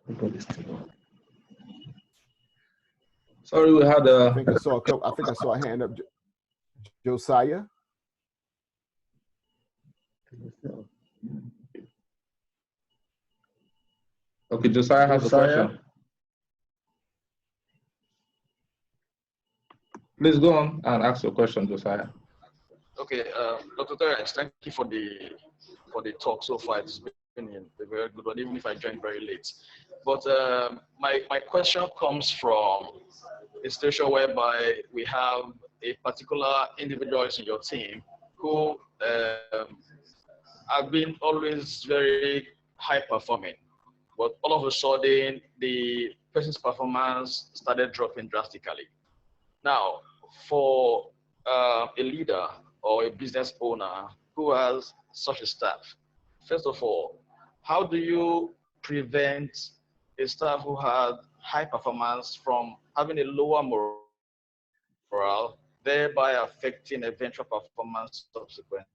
Everybody's still on. Sorry, we had I think I saw a couple. I think I saw a hand up. Josiah. Okay, Josiah has a question. Please go on and ask your question, Josiah. Okay, Dr. Terence, thank you for the talk so far. It's been a very good one, even if I joined very late. But my question comes from a situation whereby we have a particular individuals in your team who have been always very high performing, but all of a sudden the person's performance started dropping drastically. Now, for a leader or a business owner who has such a staff, first of all, how do you prevent a staff who had high performance from having a lower morale, thereby affecting eventual performance subsequently?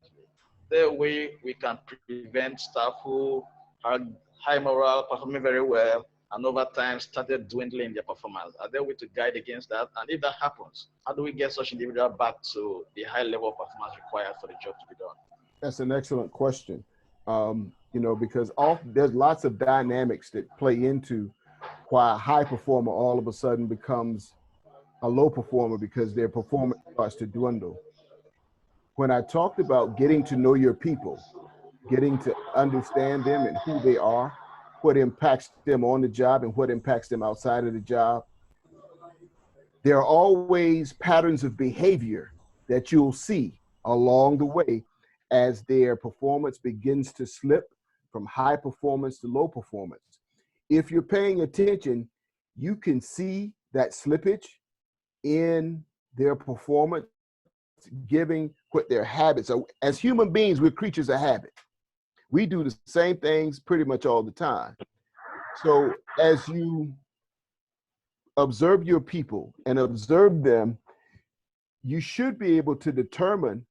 That way, we can prevent staff who had high morale, performing very well, and over time started dwindling their performance. Are there ways to guide against that? And if that happens, how do we get such individual back to the high level of performance required for the job to be done? That's an excellent question. You know, because there's lots of dynamics that play into why a high performer all of a sudden becomes a low performer because their performance starts to dwindle. When I talked about getting to know your people, getting to understand them and who they are, what impacts them on the job and what impacts them outside of the job, there are always patterns of behavior that you'll see along the way as their performance begins to slip from high performance to low performance. If you're paying attention, you can see that slippage in their performance, giving what their habits are. As human beings, we're creatures of habit. We do the same things pretty much all the time. So as you observe your people and observe them, you should be able to determine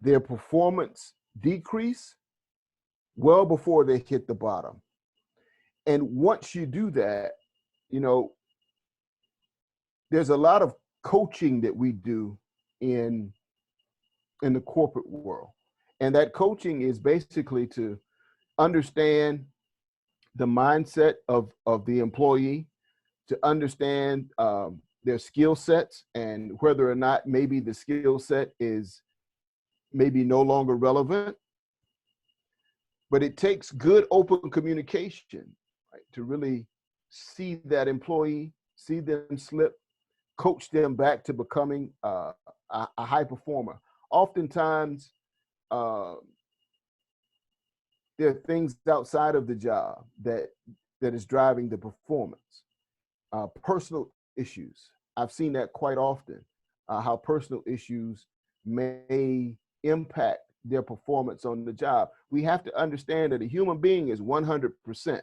their performance decrease well before they hit the bottom. And once you do that, you know, there's a lot of coaching that we do in the corporate world. And that coaching is basically to understand the mindset of the employee, to understand their skill sets and whether or not maybe the skill set is maybe no longer relevant. But it takes good open communication, right, to really see that employee, see them slip, coach them back to becoming a high performer. Oftentimes, there are things outside of the job that is driving the performance. Personal issues. I've seen that quite often, how personal issues may impact their performance on the job. We have to understand that a human being is 100%.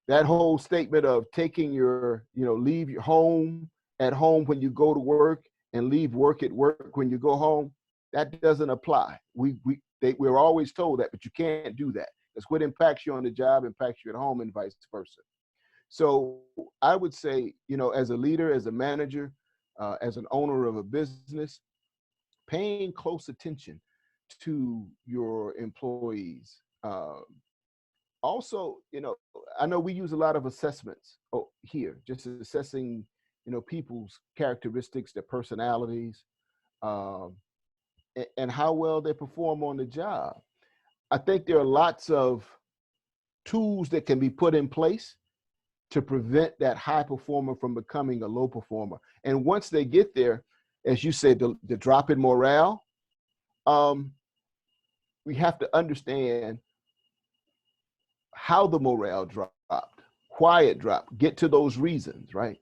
That whole statement of taking your, leave your home at home when you go to work and leave work at work when you go home, that doesn't apply. We're always told that, but you can't do that. Because what impacts you on the job impacts you at home and vice versa. So I would say, as a leader, as a manager, as an owner of a business, paying close attention to your employees. Also, I know we use a lot of assessments here, just assessing, people's characteristics, their personalities, and how well they perform on the job. I think there are lots of tools that can be put in place to prevent that high performer from becoming a low performer. And once they get there, as you said, the drop in morale, we have to understand how the morale dropped, why it dropped, get to those reasons, right?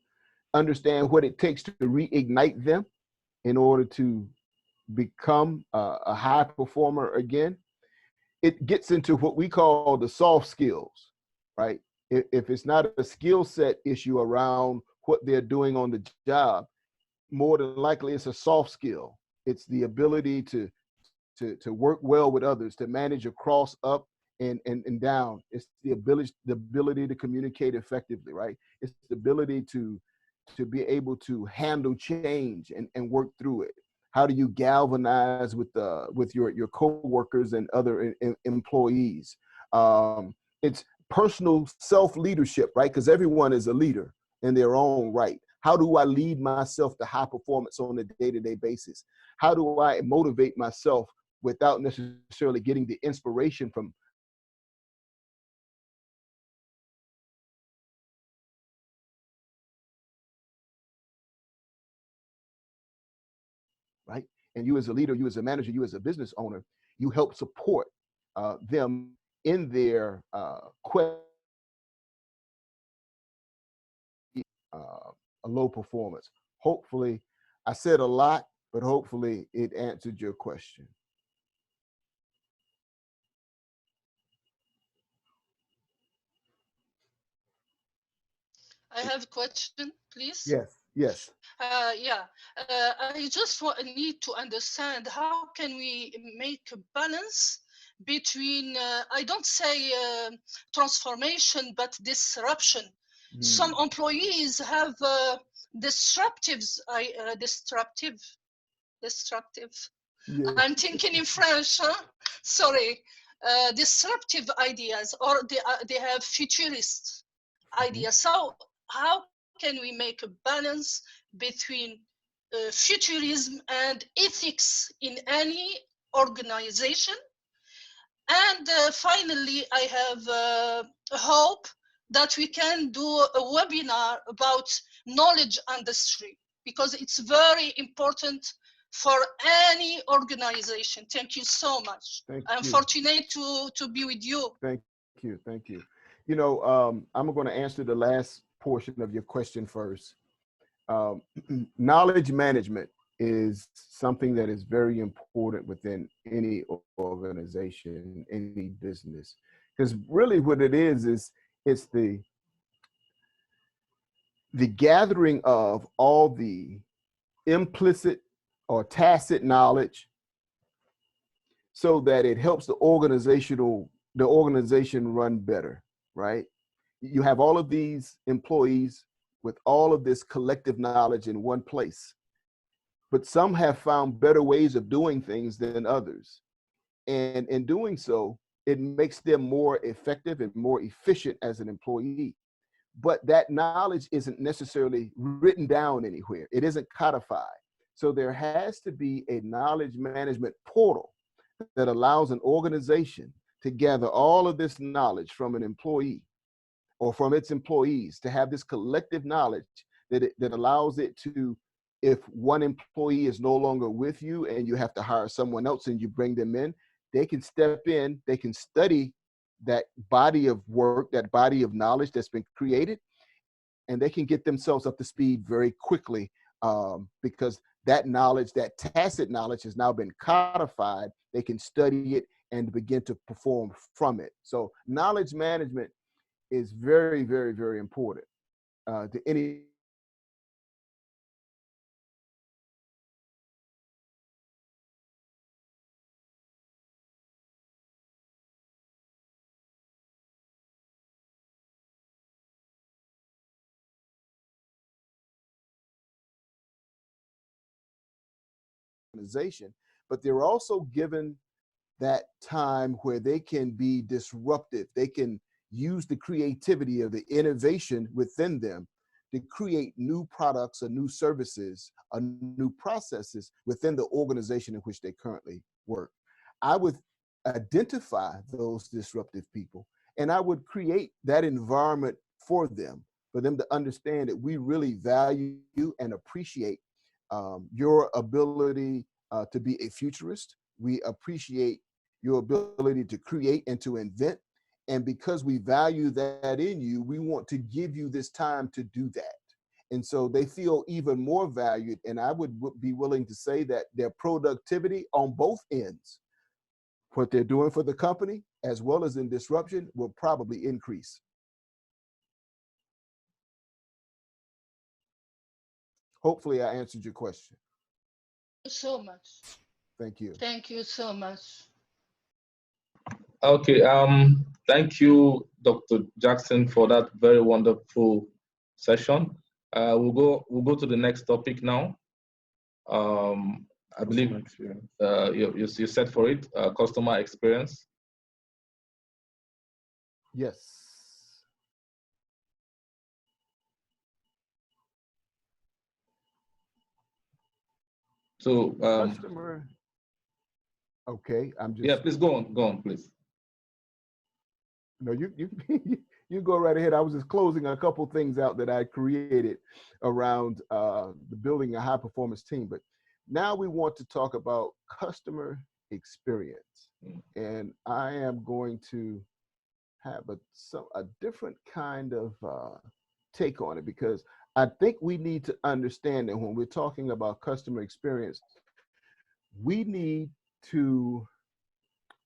Understand what it takes to reignite them in order to become a high performer again. It gets into what we call the soft skills, right? If it's not a skill set issue around what they're doing on the job, more than likely it's a soft skill. It's the ability to work well with others, to manage across, up, and down. It's the ability to communicate effectively, right? It's the ability to be able to handle change and work through it. How do you galvanize with your coworkers and other employees? It's personal self-leadership, right? Because everyone is a leader in their own right. How do I lead myself to high performance on a day-to-day basis? How do I motivate myself without necessarily getting the inspiration from right? And you as a leader, you as a manager, you as a business owner, you help support them in their quest a low performance. Hopefully, I said a lot, but hopefully it answered your question. I have a question, please. Yes, yes. Yeah, I just need to understand how can we make a balance between, I don't say transformation, but disruption. Some employees have disruptive. Yeah. I'm thinking in French, huh? Sorry. Disruptive ideas, or they have futurist ideas. So how can we make a balance between futurism and ethics in any organization? And finally, I have a hope that we can do a webinar about knowledge industry, because it's very important for any organization. Thank you so much. I'm fortunate to be with you. Thank you. Thank you. You know, I'm going to answer the last portion of your question first. Knowledge management is something that is very important within any organization, any business, because really what it is it's the gathering of all the implicit or tacit knowledge so that it helps the organization run better, right? You have all of these employees with all of this collective knowledge in one place, but some have found better ways of doing things than others. And in doing so, it makes them more effective and more efficient as an employee. But that knowledge isn't necessarily written down anywhere. It isn't codified. So there has to be a knowledge management portal that allows an organization to gather all of this knowledge from an employee or from its employees, to have this collective knowledge that allows it to, if one employee is no longer with you and you have to hire someone else and you bring them in, they can step in, they can study that body of work, that body of knowledge that's been created, and they can get themselves up to speed very quickly, because that knowledge, that tacit knowledge, has now been codified. They can study it and begin to perform from it. So knowledge management is very, very, very important to any organization, but they're also given that time where they can be disruptive. They can use the creativity of the innovation within them to create new products or new services or new processes within the organization in which they currently work. I would identify those disruptive people and I would create that environment for them to understand that we really value and appreciate your ability to be a futurist. We appreciate your ability to create and to invent. And because we value that in you, we want to give you this time to do that. And so they feel even more valued. And I would be willing to say that their productivity on both ends, what they're doing for the company, as well as in disruption, will probably increase. Hopefully I answered your question. So much. Thank you. Thank you so much. Okay. Thank you, Dr. Jackson, for that very wonderful session. We'll go to the next topic now. I believe you're set for it. Customer experience. Yes. So customer. Okay, I'm just. Yeah, please go on, please. No, you you go right ahead. I was just closing a couple things out that I created around the building a high performance team. But now we want to talk about customer experience, and I am going to have a different kind of take on it, because I think we need to understand that when we're talking about customer experience, we need to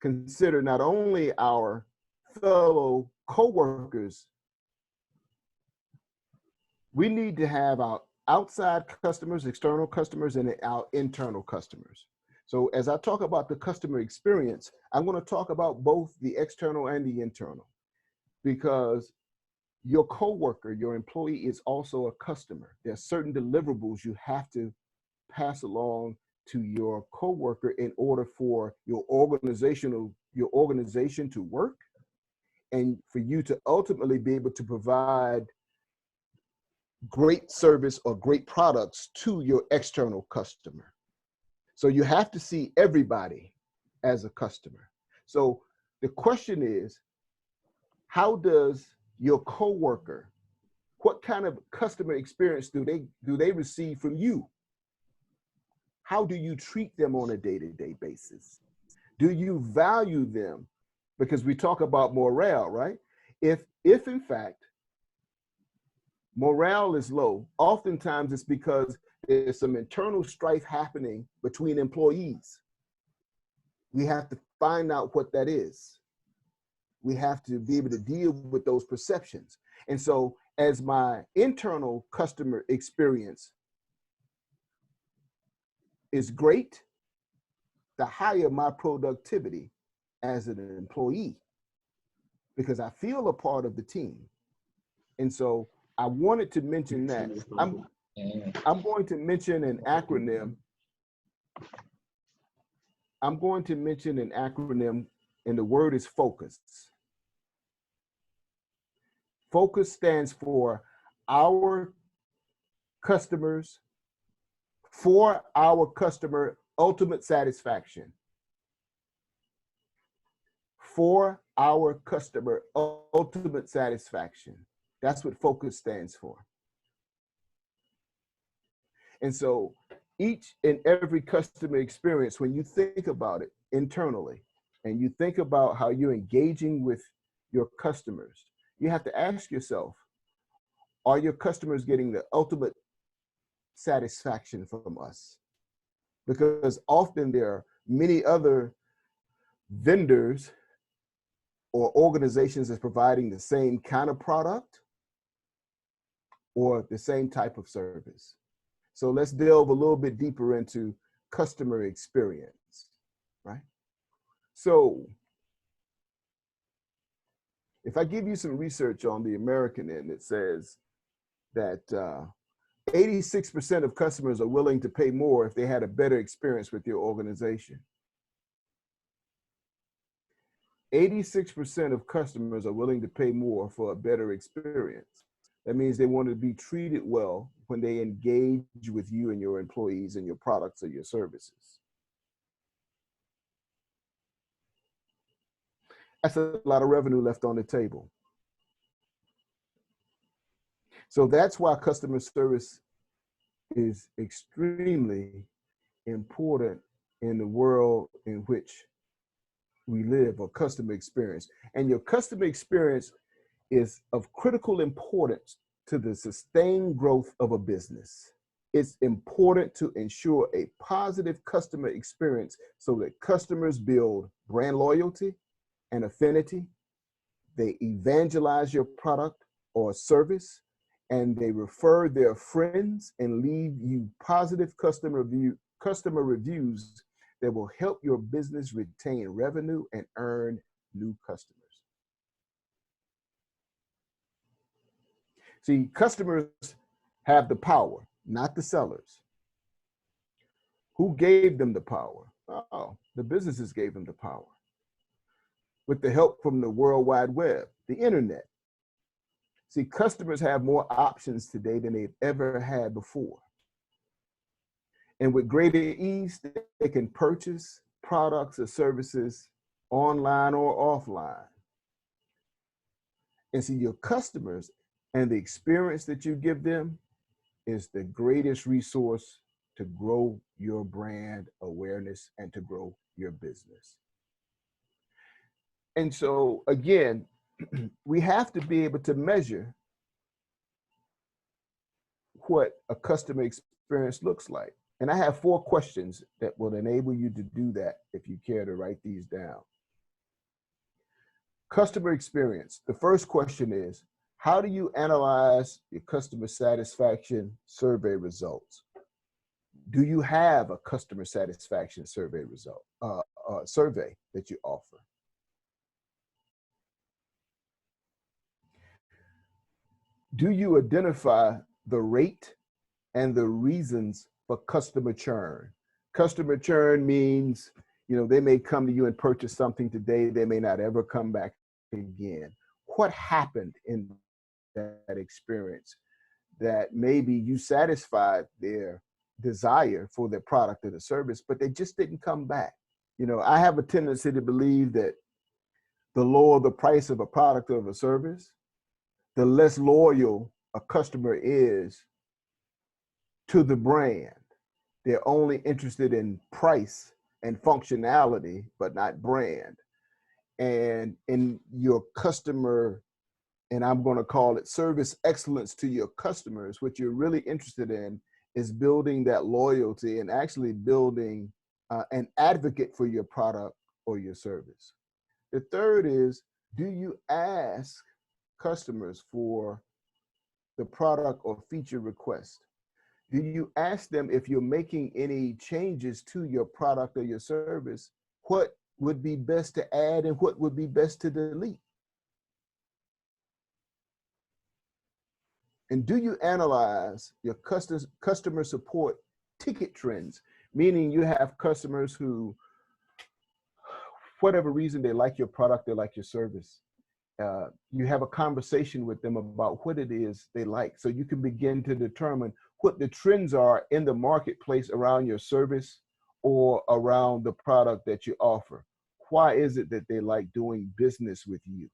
consider not only our fellow coworkers, we need to have our outside customers, external customers, and our internal customers. So as I talk about the customer experience, I'm going to talk about both the external and the internal, because your coworker, your employee, is also a customer. There are certain deliverables you have to pass along to your coworker in order for your organization to work, and for you to ultimately be able to provide great service or great products to your external customer. So you have to see everybody as a customer. So the question is, how does your coworker, what kind of customer experience do they receive from you? How do you treat them on a day-to-day basis? Do you value them? Because we talk about morale, right? If in fact morale is low, oftentimes it's because there's some internal strife happening between employees. We have to find out what that is. We have to be able to deal with those perceptions. And so as my internal customer experience is great, the higher my productivity as an employee, because I feel a part of the team. And so I wanted to mention that. I'm going to mention an acronym. I'm going to mention an acronym, and the word is FOCUS. FOCUS stands for our customers, for our customer ultimate satisfaction. For our customer ultimate satisfaction. That's what FOCUS stands for. And so each and every customer experience, when you think about it internally, and you think about how you're engaging with your customers, you have to ask yourself, are your customers getting the ultimate satisfaction from us? Because often there are many other vendors or organizations that's providing the same kind of product or the same type of service. So let's delve a little bit deeper into customer experience, right? So if I give you some research on the American end, it says that 86% of customers are willing to pay more if they had a better experience with your organization. 86% of customers are willing to pay more for a better experience. That means they want to be treated well when they engage with you and your employees and your products or your services. That's a lot of revenue left on the table. So that's why customer service is extremely important in the world in which we live, or customer experience. And your customer experience is of critical importance to the sustained growth of a business. It's important to ensure a positive customer experience so that customers build brand loyalty and affinity. They evangelize your product or service, and they refer their friends and leave you positive customer reviews that will help your business retain revenue and earn new customers. See, customers have the power, not the sellers. Who gave them the power? Oh, the businesses gave them the power. With the help from the World Wide Web, the internet. See, customers have more options today than they've ever had before. And with greater ease, they can purchase products or services online or offline. And see, your customers and the experience that you give them is the greatest resource to grow your brand awareness and to grow your business. And so again, we have to be able to measure what a customer experience looks like. And I have 4 questions that will enable you to do that if you care to write these down. Customer experience. The first question is, how do you analyze your customer satisfaction survey results? Do you have a customer satisfaction survey survey that you offer? Do you identify the rate and the reasons for customer churn? Customer churn means, they may come to you and purchase something today, they may not ever come back again. What happened in that experience that maybe you satisfied their desire for their product or the service, but they just didn't come back? I have a tendency to believe that the lower the price of a product or of a service, the less loyal a customer is to the brand. They're only interested in price and functionality, but not brand. And in your customer, and I'm going to call it service excellence to your customers, what you're really interested in is building that loyalty and actually building an advocate for your product or your service. The third is, do you ask customers for the product or feature request? Do you ask them if you're making any changes to your product or your service, what would be best to add and what would be best to delete? And do you analyze your customer support ticket trends? Meaning you have customers who, whatever reason, they like your product, they like your service. You have a conversation with them about what it is they like, so you can begin to determine what the trends are in the marketplace around your service or around the product that you offer. Why is it that they like doing business with you?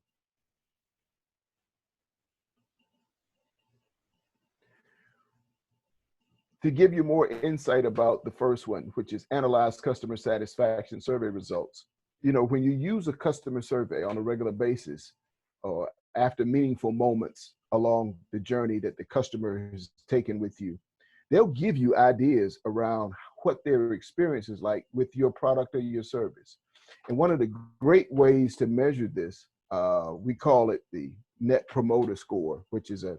To give you more insight about the first one, which is analyze customer satisfaction survey results. When you use a customer survey on a regular basis, or after meaningful moments along the journey that the customer has taken with you, they'll give you ideas around what their experience is like with your product or your service. And one of the great ways to measure this, we call it the Net Promoter Score, which is a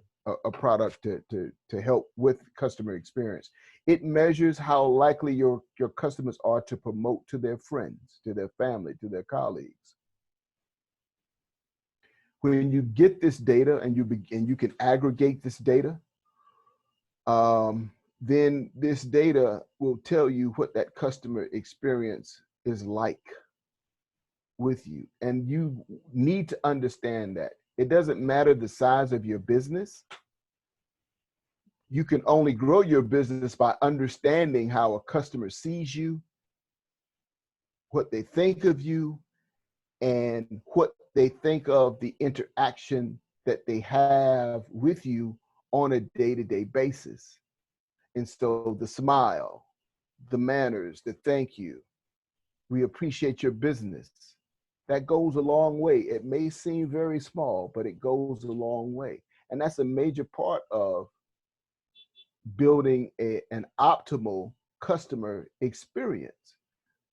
product to help with customer experience. It measures how likely your customers are to promote to their friends, to their family, to their colleagues. When you get this data and you can aggregate this data, then this data will tell you what that customer experience is like with you. And you need to understand that it doesn't matter the size of your business. You can only grow your business by understanding how a customer sees you, what they think of you, and what they think of the interaction that they have with you on a day-to-day basis. And so the smile, the manners, the thank you, we appreciate your business, that goes a long way. It may seem very small, but it goes a long way. And that's a major part of building an optimal customer experience.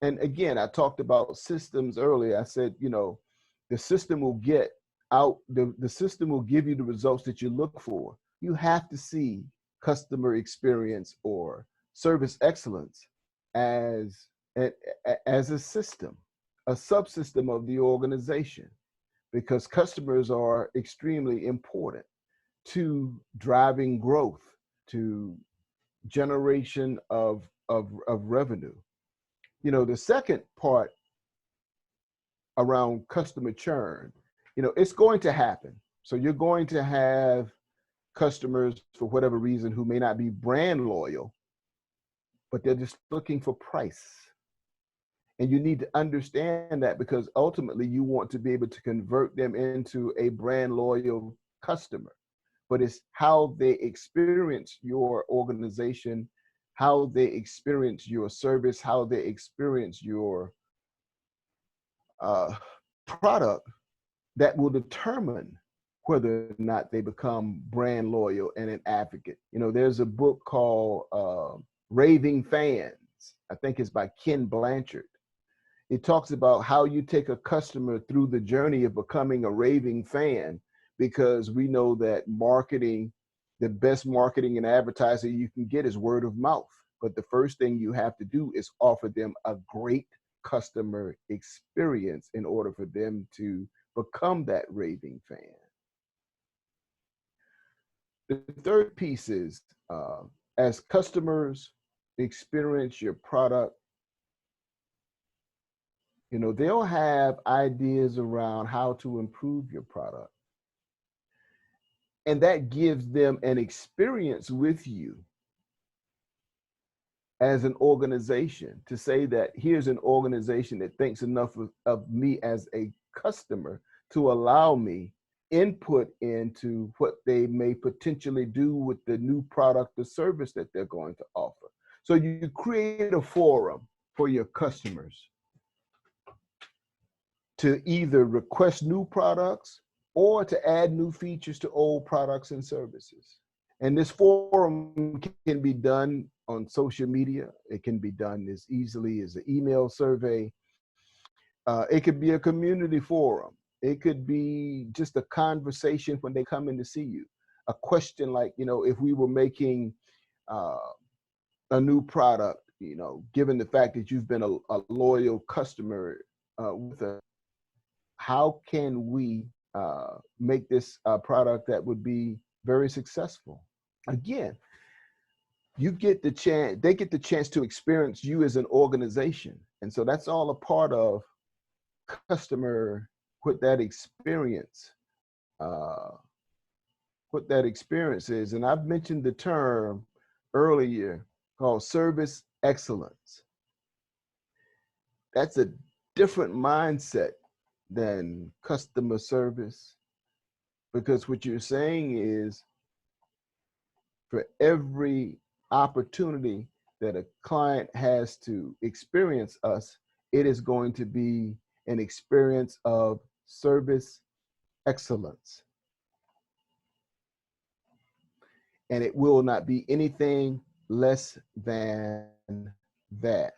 And again, I talked about systems earlier. I said, the system will get out, the system will give you the results that you look for. You have to see customer experience or service excellence as a system. a subsystem of the organization, because customers are extremely important to driving growth, to generation of revenue. You know, the second part around customer churn, you know, it's going to happen. So you're going to have customers, for whatever reason, who may not be brand loyal, but they're just looking for price. And you need to understand that, because ultimately you want to be able to convert them into a brand loyal customer. But it's how they experience your organization, how they experience your service, how they experience your product, that will determine whether or not they become brand loyal and an advocate. You know, there's a book called Raving Fans. I think it's by Ken Blanchard. It talks about how you take a customer through the journey of becoming a raving fan, because we know that marketing, the best marketing and advertising you can get is word of mouth. But the first thing you have to do is offer them a great customer experience in order for them to become that raving fan. The third piece is, as customers experience your product, you know, they'll have ideas around how to improve your product. And that gives them an experience with you as an organization, to say that here's an organization that thinks enough of me as a customer to allow me input into what they may potentially do with the new product or service that they're going to offer. So you create a forum for your customers to either request new products or to add new features to old products and services. And this forum can be done on social media. It can be done as easily as an email survey. It could be a community forum. It could be just a conversation when they come in to see you. A question like, you know, if we were making a new product, you know, given the fact that you've been a loyal customer with us, how can we make this a product that would be very successful? Again, you get the chance, they get the chance to experience you as an organization. And so that's all a part of customer, what that experience is. And I've mentioned the term earlier called service excellence. That's a different mindset than customer service, because what you're saying is, for every opportunity that a client has to experience us, it is going to be an experience of service excellence. And it will not be anything less than that.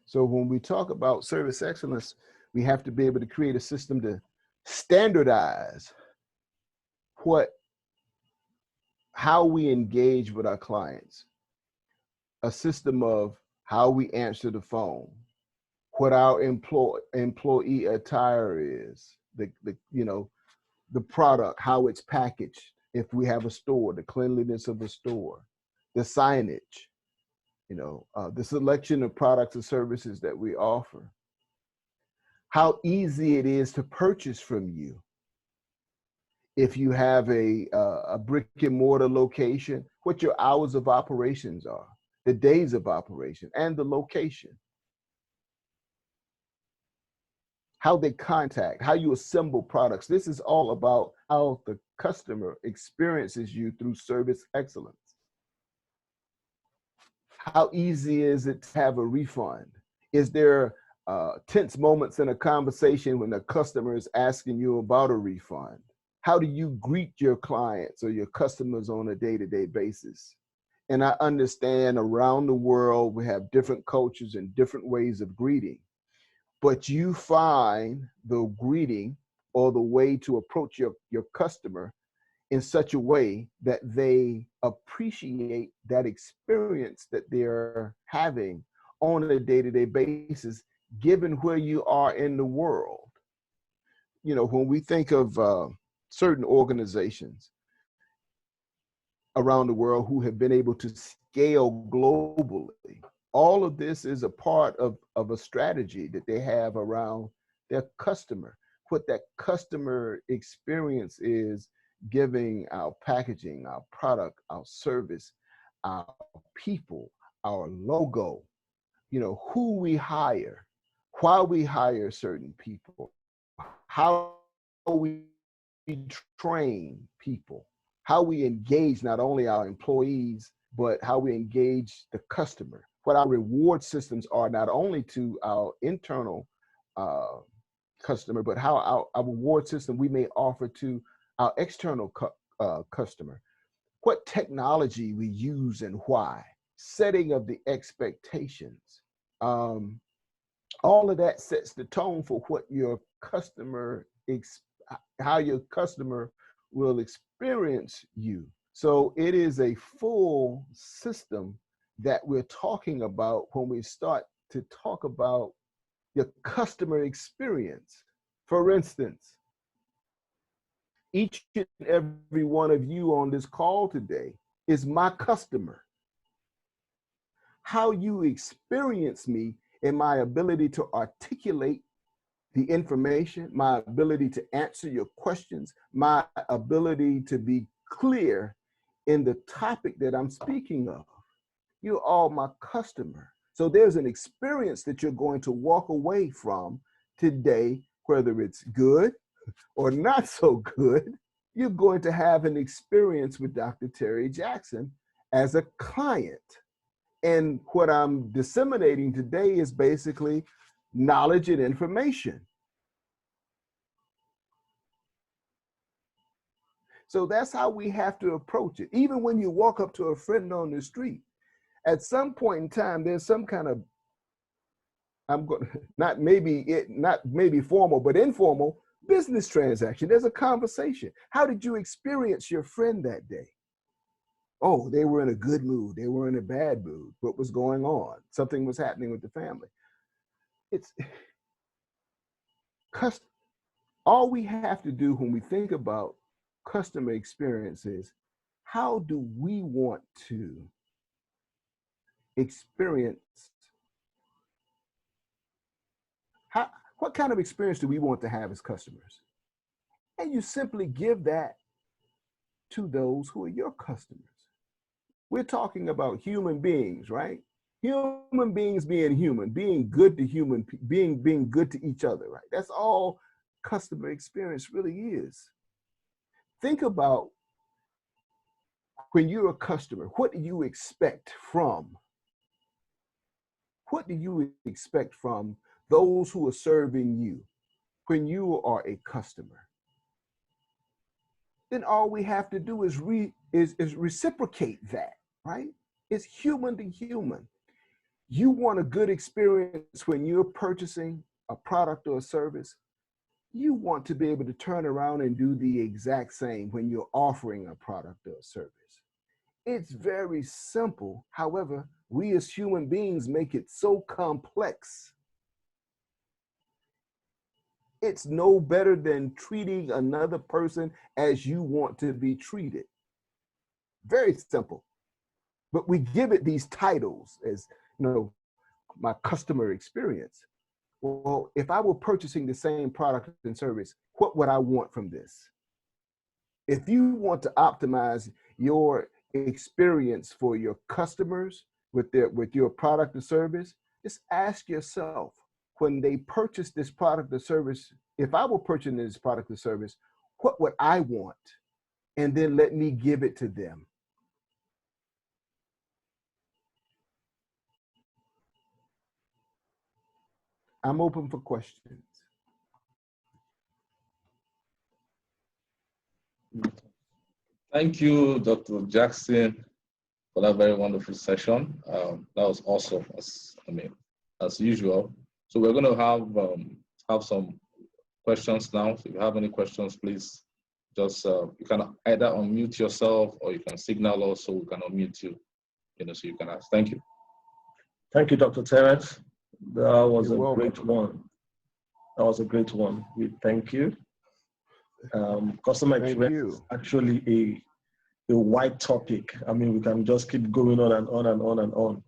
So when we talk about service excellence, we have to be able to create a system to standardize how we engage with our clients, a system of how we answer the phone, what our employee attire is, the product, how it's packaged. If we have a store, the cleanliness of the store, the signage, the selection of products and services that we offer, how easy it is to purchase from you. If you have a brick and mortar location, what your hours of operations are, the days of operation, and the location. How they contact, how you assemble products. This is all about how the customer experiences you through service excellence. How easy is it to have a refund? Is there tense moments in a conversation when the customer is asking you about a refund? How do you greet your clients or your customers on a day-to-day basis? And I understand around the world, we have different cultures and different ways of greeting, but you find the greeting or the way to approach your customer in such a way that they appreciate that experience that they're having on a day-to-day basis, given where you are in the world. You know, when we think of certain organizations around the world who have been able to scale globally, all of this is a part of a strategy that they have around their customer. What that customer experience is giving our packaging, our product, our service, our people, our logo, you know, who we hire, why we hire certain people, how we train people, how we engage not only our employees, but how we engage the customer, what our reward systems are, not only to our internal customer, but how our reward system we may offer to our external customer, what technology we use and why, setting of the expectations. All of that sets the tone for what your customer, how your customer will experience you. So it is a full system that we're talking about when we start to talk about your customer experience. For instance, each and every one of you on this call today is my customer. How you experience me and my ability to articulate the information, my ability to answer your questions, my ability to be clear in the topic that I'm speaking of. You're all my customer. So there's an experience that you're going to walk away from today, whether it's good or not so good. You're going to have an experience with Dr. Terry Jackson as a client. And what I'm disseminating today is basically knowledge and information. So that's how we have to approach it. Even when you walk up to a friend on the street, at some point in time, there's some kind of, not maybe formal, but informal business transaction. There's a conversation. How did you experience your friend that day? Oh, they were in a good mood. They were in a bad mood. What was going on? Something was happening with the family. It's all we have to do when we think about customer experience is, how do we want to experience, what kind of experience do we want to have as customers? And you simply give that to those who are your customers. We're talking about human beings, right? Human beings being human, being good to being good to each other, right? That's all customer experience really is. Think about when you're a customer, what do you expect from? What do you expect from those who are serving you when you are a customer? Then all we have to do is reciprocate that, right? It's human to human. You want a good experience when you're purchasing a product or a service. You want to be able to turn around and do the exact same when you're offering a product or a service. It's very simple. However, we as human beings make it so complex. It's no better than treating another person as you want to be treated. Very simple. But we give it these titles as, you know, my customer experience. Well, if I were purchasing the same product and service, what would I want from this? If you want to optimize your experience for your customers with your product or service, just ask yourself, when they purchase this product or service, if I were purchasing this product or service, what would I want? And then let me give it to them. I'm open for questions. Thank you, Dr. Jackson, for that very wonderful session. That was awesome, as usual. So we're going to have some questions now. So if you have any questions, please just you can either unmute yourself or you can signal us so we can unmute you, so you can ask. Thank you. Thank you, Dr. Terence. That was You're a welcome. great one. That was a great one. We thank you. Customer experience is actually a wide topic. I mean, we can just keep going on and on and on and on.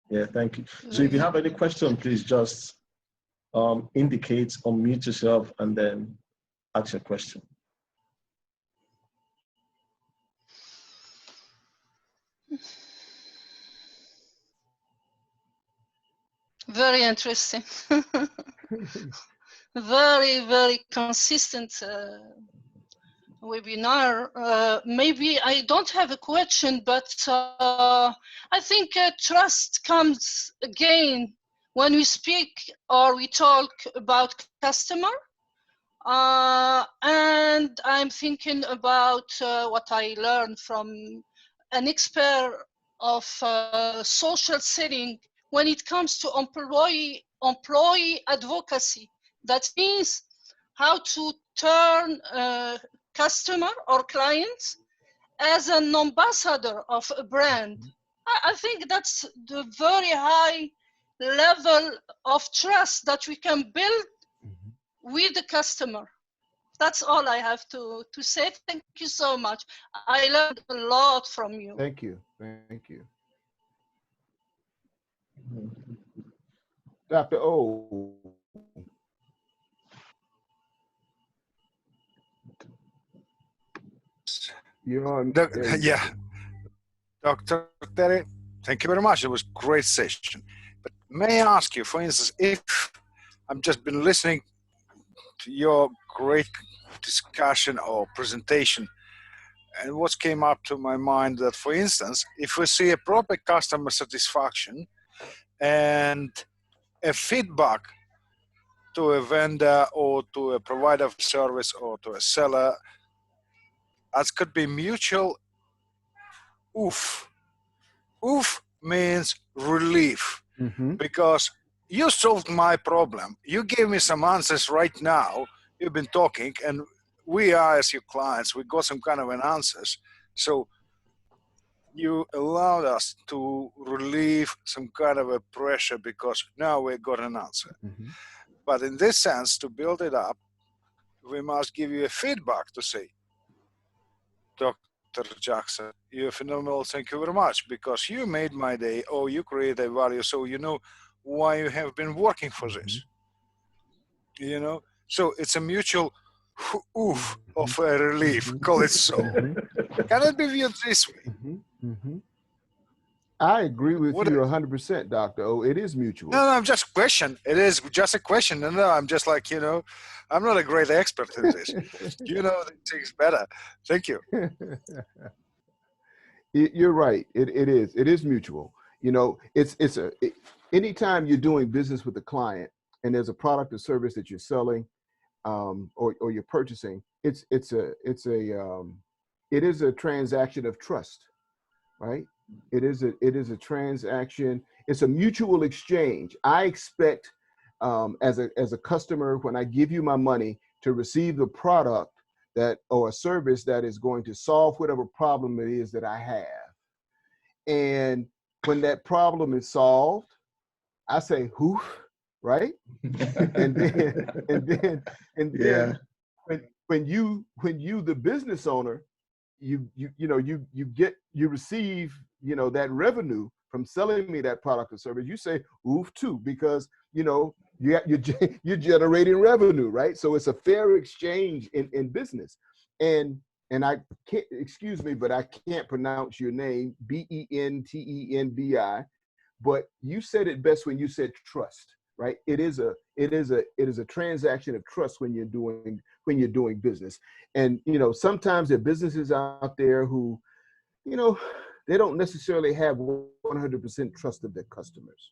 Yeah, thank you. So if you have any question, please just indicate, unmute yourself, and then ask your question. Very interesting. Very, very consistent webinar. Maybe I don't have a question, but I think trust comes again when we speak or we talk about customer. And I'm thinking about what I learned from an expert of social setting when it comes to employee advocacy. That means how to turn customer or clients as an ambassador of a brand. I think that's the very high level of trust that we can build with the customer. That's all I have to say. Thank you so much. I learned a lot from you. Thank you. Thank you. Dr. O. You're on. Yeah. Dr. Terry, thank you very much. It was a great session. But may I ask you, for instance, if I've just been listening to your great discussion or presentation, and what came up to my mind that, for instance, if we see a proper customer satisfaction and a feedback to a vendor or to a provider of service or to a seller, that could be mutual oof. Oof means relief, because you solved my problem. You gave me some answers right now. You've been talking, and we are, as your clients, we got some kind of an answers. So you allowed us to relieve some kind of a pressure because now we got an answer. But in this sense, to build it up, we must give you a feedback to say, Dr. Jackson, you're phenomenal. Thank you very much, because you made my day, or you create a value, so you know why you have been working for this. So it's a mutual oof of a relief, call it so. Can it be viewed this way? I agree with you 100%, Dr. O. It is mutual. No, I'm just question. It is just a question. No, I'm just like, I'm not a great expert in this. You know things better. Thank you. You're right. It is mutual. Anytime you're doing business with a client and there's a product or service that you're selling or you're purchasing, it is a transaction of trust, right? It is a transaction. It's a mutual exchange. I expect as a customer, when I give you my money, to receive the product or a service that is going to solve whatever problem it is that I have. And when that problem is solved, I say, "Whoof," right? and then when you, the business owner, you receive that revenue from selling me that product or service, you say oof too, because you're generating revenue, right? So it's a fair exchange in business. And I can't, excuse me, but I can't pronounce your name, Bentebi, but you said it best when you said trust, right? It is a transaction of trust when you're doing business. And sometimes there are businesses out there who, they don't necessarily have 100% trust of their customers.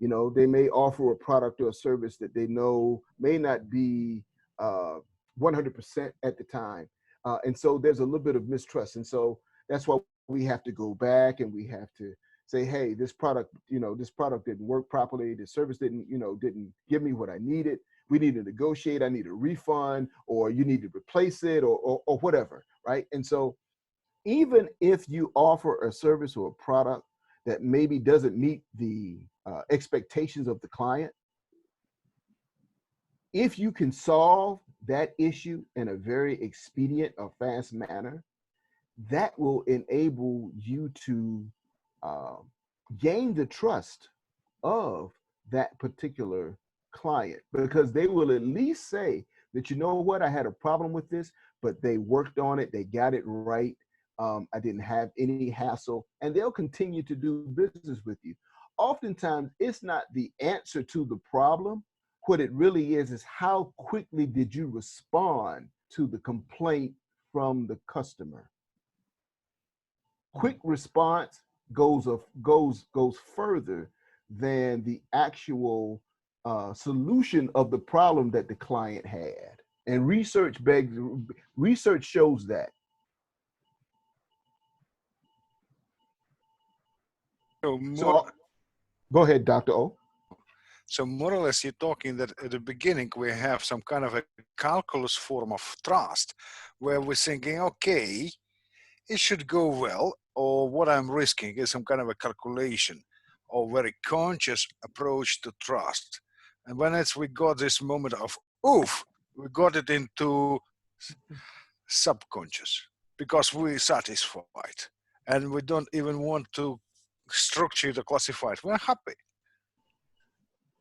They may offer a product or a service that they know may not be 100% at the time. And so there's a little bit of mistrust. And so that's why we have to go back and we have to say, hey, this product didn't work properly. The service didn't give me what I needed. we need to negotiate, I need a refund, or you need to replace it, or whatever, right? And so even if you offer a service or a product that maybe doesn't meet the expectations of the client, if you can solve that issue in a very expedient or fast manner, that will enable you to gain the trust of that particular client, because they will at least say that, you know what, I had a problem with this, but they worked on it, they got it right. I didn't have any hassle, and they'll continue to do business with you. Oftentimes, it's not the answer to the problem. What it really is how quickly did you respond to the complaint from the customer. Quick response goes further than the actual solution of the problem that the client had. And research shows that. So go ahead, Dr. O. So more or less, you're talking that at the beginning we have some kind of a calculus form of trust, where we're thinking, okay, it should go well, or what I'm risking is some kind of a calculation or very conscious approach to trust. And when we got this moment of, oof, we got it into subconscious because we're satisfied and we don't even want to structure it or classify it. We're happy.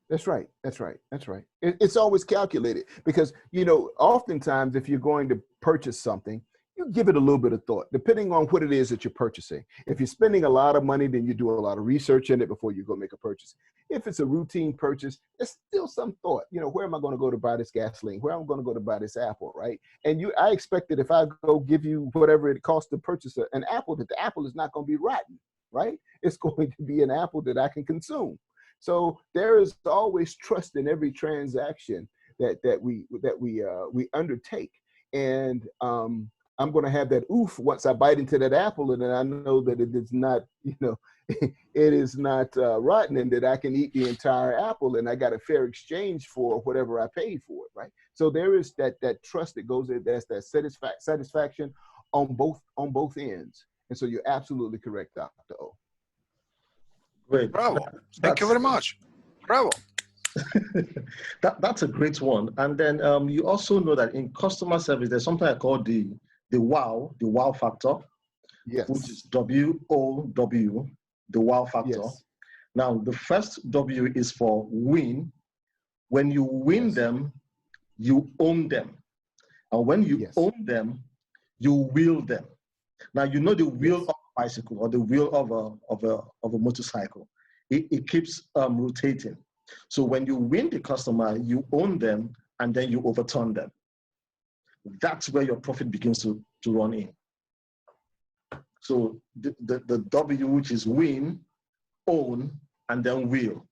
That's right. It's always calculated, because, oftentimes if you're going to purchase something, you give it a little bit of thought, depending on what it is that you're purchasing. If you're spending a lot of money, then you do a lot of research in it before you go make a purchase. If it's a routine purchase, there's still some thought, where am I going to go to buy this gasoline? Where am I going to go to buy this apple, right? And I expect that if I go give you whatever it costs to purchase an apple, that the apple is not going to be rotten, right? It's going to be an apple that I can consume. So there is always trust in every transaction that we undertake. And I'm going to have that oof once I bite into that apple, and then I know that it is not, it is not rotten, and that I can eat the entire apple, and I got a fair exchange for whatever I paid for it, right? So there is that trust that goes in. That's that satisfaction on both ends. And so you're absolutely correct, Dr. O. Great. Bravo. Thank you very much. Bravo. That's a great one. And then you also know that in customer service, there's something I call the wow factor, Yes. which is WOW, the wow factor. Yes. Now, the first W is for win. When you win Yes. them, you own them. And when you Yes. own them, you wheel them. Now, the wheel Yes. of a bicycle or the wheel of a motorcycle. It keeps rotating. So when you win the customer, you own them, and then you overturn them. That's where your profit begins to run in. So the W, which is win, own, and then wheel.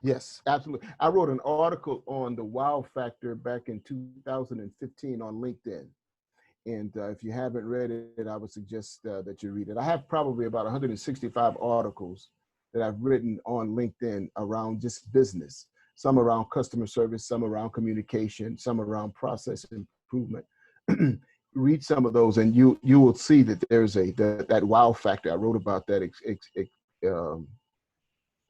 Yes, absolutely. I wrote an article on the wow factor back in 2015 on LinkedIn. And if you haven't read it, I would suggest that you read it. I have probably about 165 articles that I've written on LinkedIn around just business, some around customer service, some around communication, some around process improvement. Read some of those, and you will see that there's that wow factor. I wrote about that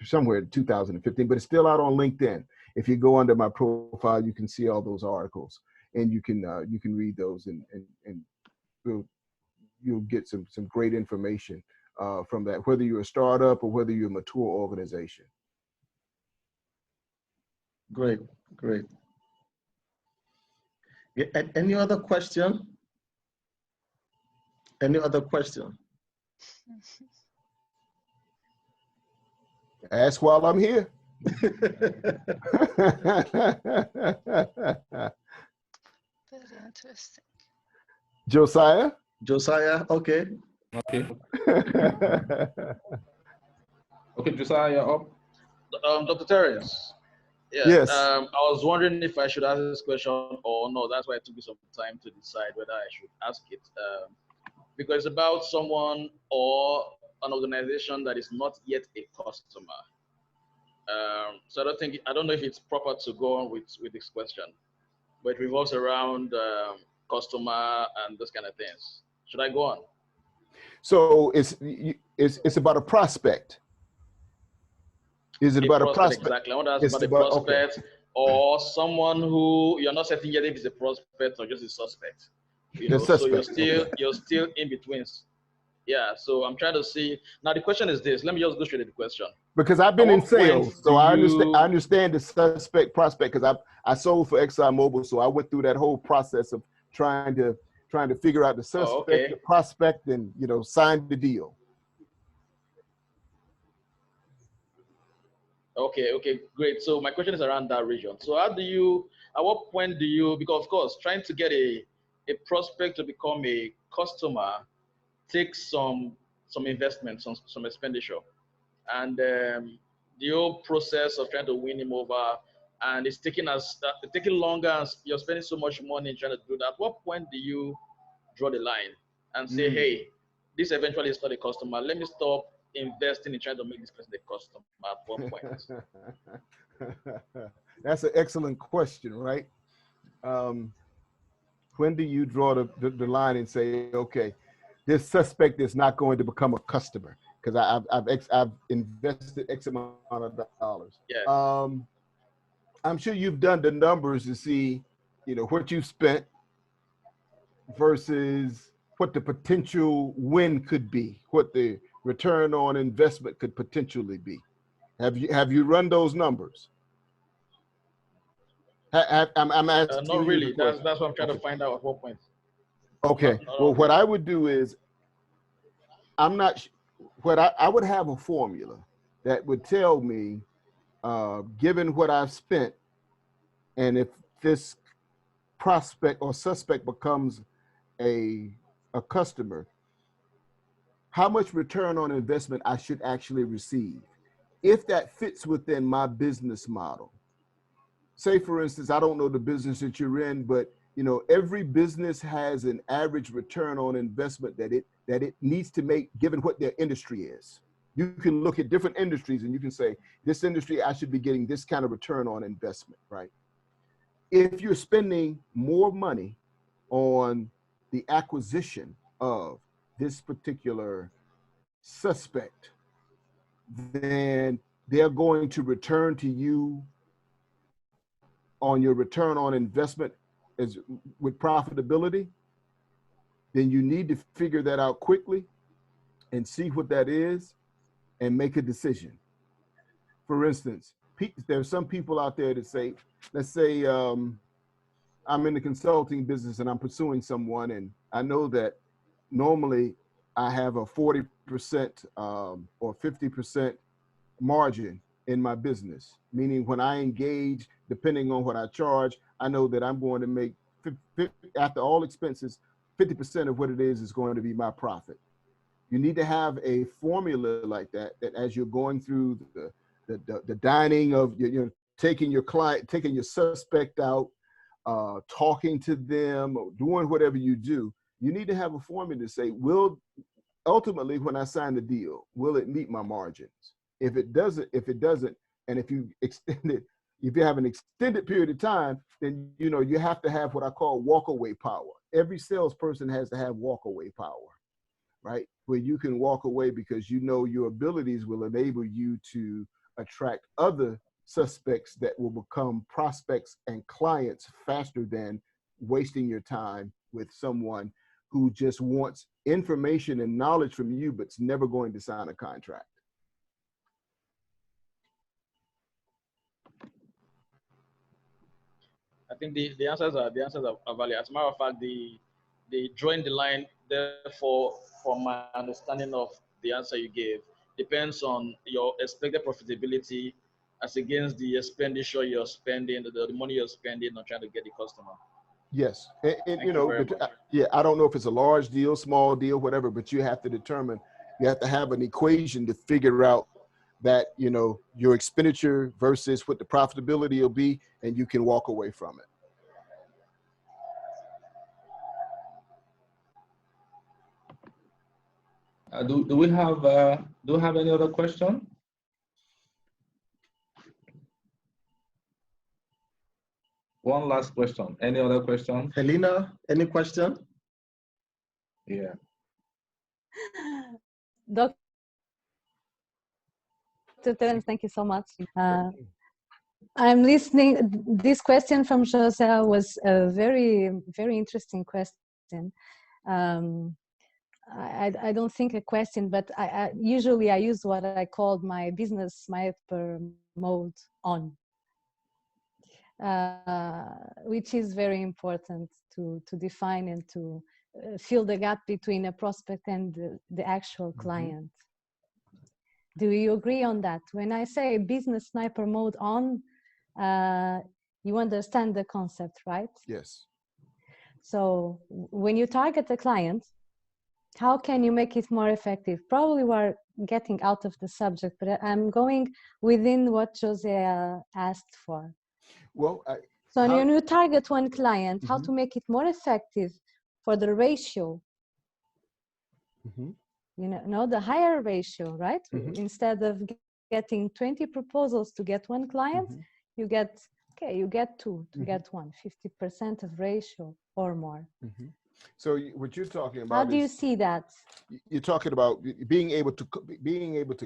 somewhere in 2015, but it's still out on LinkedIn. If you go under my profile, you can see all those articles, and you can read those, and you'll get some great information from that, whether you're a startup or whether you're a mature organization. Great. Yeah, any other question? Any other question? Ask while I'm here. Very interesting. Josiah? Okay. Okay. Okay, Josiah, up. Dr. Terence. Yeah, Yes. I was wondering if I should ask this question or no. That's why it took me some time to decide whether I should ask it. Because it's about someone or an organization that is not yet a customer. So I don't know if it's proper to go on with this question, but it revolves around customer and those kind of things. Should I go on? So it's about a prospect. Is it about a prospect? Exactly. I want to ask about a prospect, okay, or someone who you're not certain yet if it's a prospect or just a suspect. You know, so you're still in between. Yeah. So I'm trying to see. Now the question is this. Let me just go straight to the question. Because I've been in sales, so I understand the suspect prospect because I sold for ExxonMobil, so I went through that whole process of trying to figure out the suspect, the prospect, and sign the deal. Okay, great. So my question is around that region. So at what point do you, because of course, trying to get a prospect to become a customer takes some investment, some expenditure. And the whole process of trying to win him over, and it's taking longer, and you're spending so much money trying to do that. At what point do you draw the line and say, hey, this eventually is not a customer, let me stop investing in trying to make this person a customer at one point? That's an excellent question, right? When do you draw the line and say, okay, this suspect is not going to become a customer because I've invested X amount of dollars. Yes. I'm sure you've done the numbers to see, what you spent versus what the potential win could be, what the return on investment could potentially be. Have you run those numbers? I'm asking not you really. That's what I'm trying to find out at what point. Okay. Well, what I would do is, I would have a formula that would tell me, given what I've spent, and if this prospect or suspect becomes a customer, how much return on investment I should actually receive. If that fits within my business model. Say, for instance, I don't know the business that you're in, but every business has an average return on investment that it needs to make, given what their industry is. You can look at different industries and you can say, this industry, I should be getting this kind of return on investment, right? If you're spending more money on the acquisition of this particular suspect, then they're going to return to you on your return on investment as with profitability, then you need to figure that out quickly and see what that is and make a decision. For instance, there's some people out there that say, let's say I'm in the consulting business and I'm pursuing someone, and I know that normally I have a 40% or 50% margin in my business, meaning when I engage, depending on what I charge, I know that I'm going to make, after all expenses, 50% of what it is going to be my profit. You need to have a formula like that as you're going through the dining of, taking your client, taking your suspect out, talking to them, or doing whatever you do. You need to have a formula to say, ultimately, when I sign the deal, will it meet my margins? If it doesn't, and if you extend it, if you have an extended period of time, then you have to have what I call walkaway power. Every salesperson has to have walkaway power, right? Where you can walk away because your abilities will enable you to attract other suspects that will become prospects and clients faster than wasting your time with someone who just wants information and knowledge from you, but's never going to sign a contract. I think the answers are valid. As a matter of fact, the drawing the line, therefore, from my understanding of the answer you gave, depends on your expected profitability as against the expenditure you're spending, the money you're spending on trying to get the customer. Yes, yeah, I don't know if it's a large deal, small deal, whatever, but you have to determine, you have to have an equation to figure out that, your expenditure versus what the profitability will be, and you can walk away from it. Do we have any other question? One last question. Any other question? Helena, any question? Yeah. Dr. Terence, thank you so much. I'm listening. This question from Jose was a very, very interesting question. I don't think a question, but usually I use what I called my business sniper mode on, which is very important to define and to fill the gap between a prospect and the actual client. Do you agree on that? When I say business sniper mode on, you understand the concept, right? Yes. So when you target a client, how can you make it more effective? Probably we're getting out of the subject, but I'm going within what Jose asked for. Well, so when you target one client, how to make it more effective for the ratio? You know, the higher ratio, right? Instead of getting 20 proposals to get one client, you get two to get one, 50% of ratio or more. So what you're talking about, how do you see that? You're talking about being able to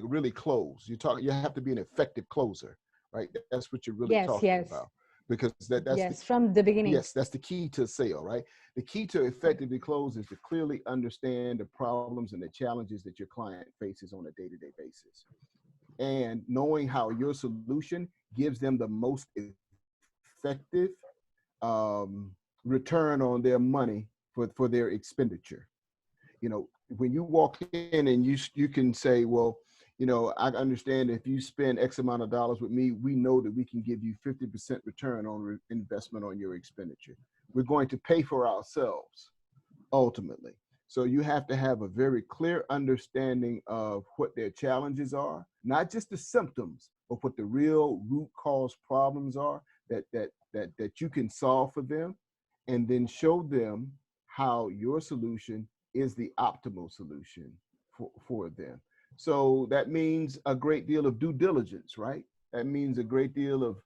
really close. You have to be an effective closer, right? That's what you're really talking about. Because that's from the beginning. Yes, that's the key to sale, right? The key to effectively close is to clearly understand the problems and the challenges that your client faces on a day-to-day basis, and knowing how your solution gives them the most effective return on their money for their expenditure. You know, when you walk in and you can say, well, you know, I understand if you spend X amount of dollars with me, we know that we can give you 50% return on investment on your expenditure. We're going to pay for ourselves ultimately. So you have to have a very clear understanding of what their challenges are, not just the symptoms, but what the real root cause problems are that you can solve for them, and then show them how your solution is the optimal solution for them. So that means a great deal of due diligence, right? That means a great deal of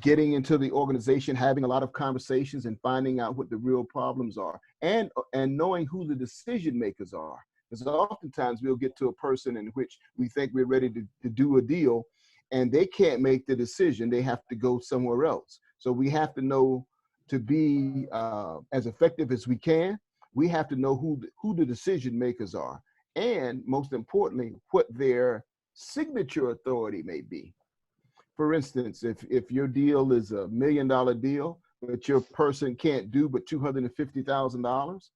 getting into the organization, having a lot of conversations and finding out what the real problems are, and knowing who the decision makers are. Because oftentimes we'll get to a person in which we think we're ready to do a deal, and they can't make the decision. They have to go somewhere else. So we have to know, to be as effective as we can, we have to know who the decision makers are, and most importantly, what their signature authority may be. For instance, if your deal is $1 million deal, but your person can't do but $250,000,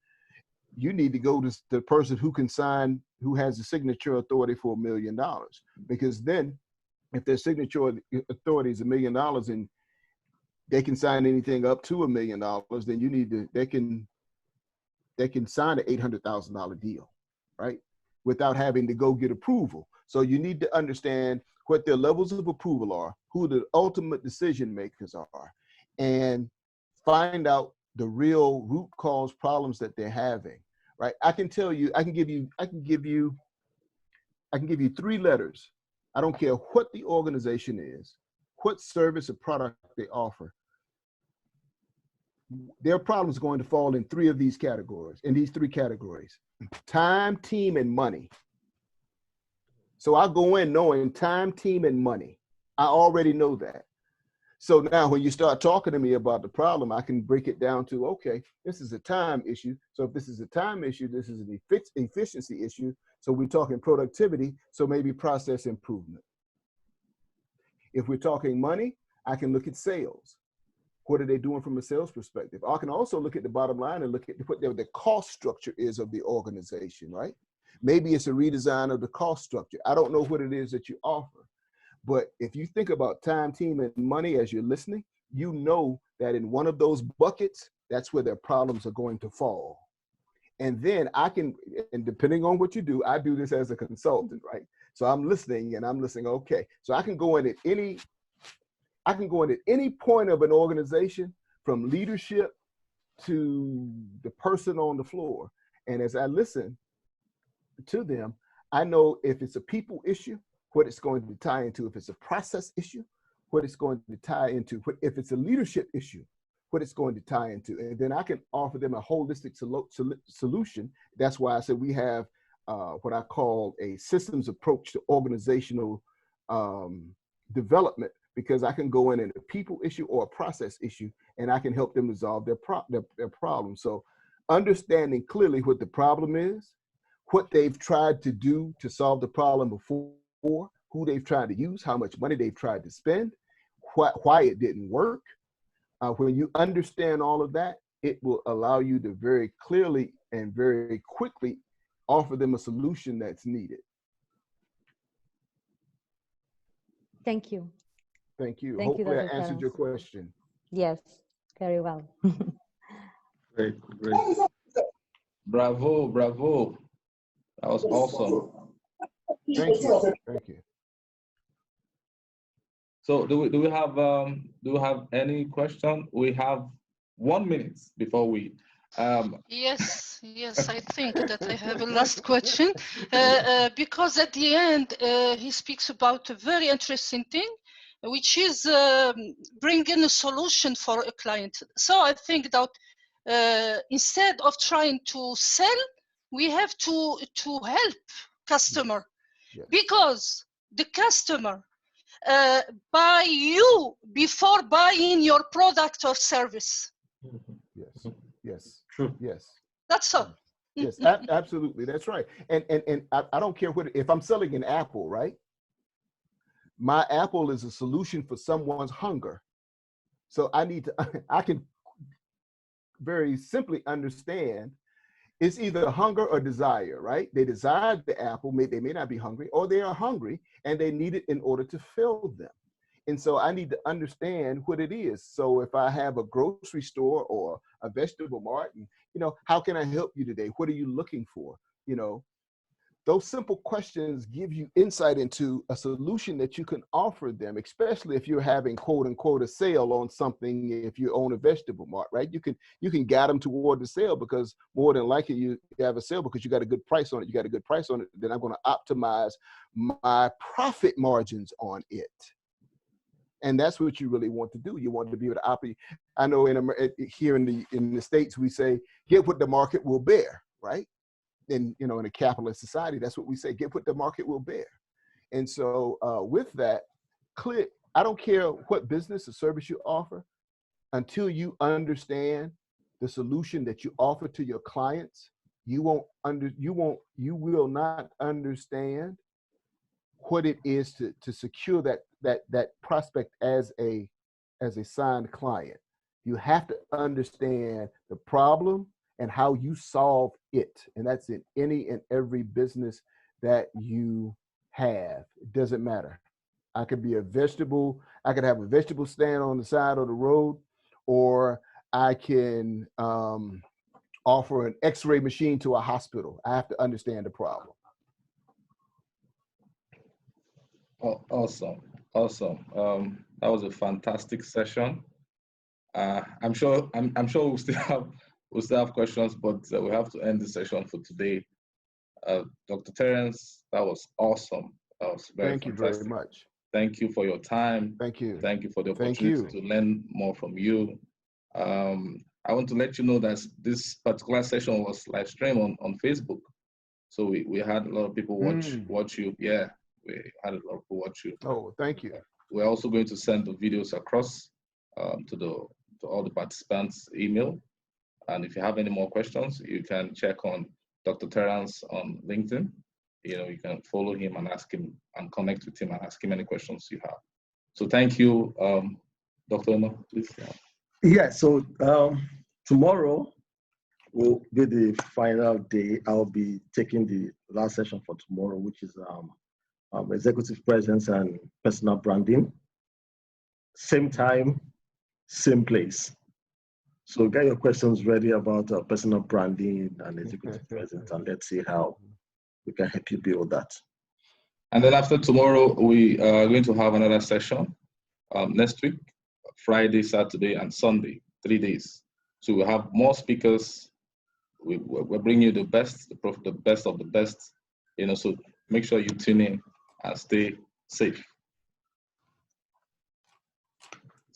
you need to go to the person who can sign, who has the signature authority for $1 million. Because then, if their signature authority is $1 million and they can sign anything up to $1 million, then you need to, they can sign an $800,000 deal, right? Without having to go get approval. So you need to understand what their levels of approval are, who the ultimate decision makers are, and find out the real root cause problems that they're having, right? I can tell you, I can give you 3 letters. I don't care what the organization is, what service or product they offer. Their problems are going to fall in 3 of these categories, in these 3 categories: time, team, and money. So I go in knowing time, team, and money. I already know that. So now when you start talking to me about the problem, I can break it down to, okay, this is a time issue. So if this is a time issue, this is an efficiency issue. So we're talking productivity, so maybe process improvement. If we're talking money, I can look at sales. What are they doing from a sales perspective? I can also look at the bottom line and look at what the cost structure is of the organization, right? Maybe it's a redesign of the cost structure. I don't know what it is that you offer. But if you think about time, team, and money as you're listening, you know that in one of those buckets, that's where their problems are going to fall. And then I can, and depending on what you do, I do this as a consultant, right? So I'm listening and I'm listening, okay. So I can go in at any point of an organization, from leadership to the person on the floor. And as I listen to them, I know if it's a people issue, what it's going to tie into. If it's a process issue, what it's going to tie into. If it's a leadership issue, what it's going to tie into. And then I can offer them a holistic solution. That's why I said we have what I call a systems approach to organizational development, because I can go in a people issue or a process issue, and I can help them resolve their problem. So understanding clearly what the problem is, what they've tried to do to solve the problem before, who they've tried to use, how much money they've tried to spend, why it didn't work. When you understand all of that, it will allow you to very clearly and very quickly offer them a solution that's needed. Thank you. Thank you. Thank Hopefully you, I Dr. answered your Terence. question. Yes, very well. Great, great. Bravo, bravo. That was awesome. Thank you. Thank you. So do we have any question? We have 1 minute before we Yes, I think that I have a last question, because at the end he speaks about a very interesting thing, which is bringing a solution for a client. So I think that instead of trying to sell, we have to help customer, Yes. because the customer buy you before buying your product or service. Yes. Yes. True. Yes. That's all. Yes, absolutely. That's right. And I don't care what, if I'm selling an apple, right? My apple is a solution for someone's hunger. So I can very simply understand it's either hunger or desire, right? They desire the apple, they may not be hungry, or they are hungry and they need it in order to fill them. And so I need to understand what it is. So if I have a grocery store or a vegetable mart, and, how can I help you today? What are you looking for? Those simple questions give you insight into a solution that you can offer them, especially if you're having quote unquote a sale on something. If you own a vegetable mart, right? You can guide them toward the sale, because more than likely you have a sale because you got a good price on it. You got a good price on it. Then I'm going to optimize my profit margins on it. And that's what you really want to do. You want to be able to operate. I know here in the States, we say, get what the market will bear, right? And, in a capitalist society, that's what we say, get what the market will bear. And so with that, I don't care what business or service you offer, until you understand the solution that you offer to your clients, you will not understand what it is to secure that prospect as a signed client. You have to understand the problem and how you solve it. And that's in any and every business that you have. It doesn't matter. I could have a vegetable stand on the side of the road, or I can offer an X-ray machine to a hospital. I have to understand the problem. Oh, awesome. That was a fantastic session. I'm sure we'll still have questions, but we have to end the session for today. Dr. Terence, that was awesome. That was very Thank fantastic. you very much. Thank you for your time. Thank you. Thank you for the opportunity to learn more from you. I want to let you know that this particular session was live streamed on Facebook. So we had a lot of people watch you. Yeah, we had a lot of people watch you. Oh, thank you. We're also going to send the videos across to all the participants' email. And if you have any more questions, you can check on Dr. Terence on LinkedIn. You can follow him and ask him and connect with him and ask him any questions you have. So thank you, Dr. Omar, please. Yeah, so tomorrow will be the final day. I'll be taking the last session for tomorrow, which is executive presence and personal branding. Same time, same place. So get your questions ready about personal branding and executive presence, and let's see how we can help you build that. And then after tomorrow, we are going to have another session next week, Friday, Saturday, and Sunday, 3 days. So we'll have more speakers. We'll bring you the best of the best. So make sure you tune in and stay safe.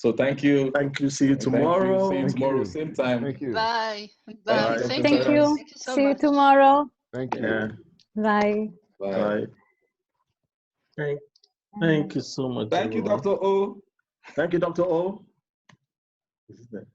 So thank you. Thank you. See you Thank you. tomorrow. See you Thank tomorrow, you. same time. Thank you. Bye. Thank Bye. you, Dr. Thank Thank you. you. Thank you so See you much. tomorrow. Thank you. Yeah. Bye. Bye. Bye. Thank you so much. Thank you, everyone. Dr. O. Thank you, Dr. O. This is the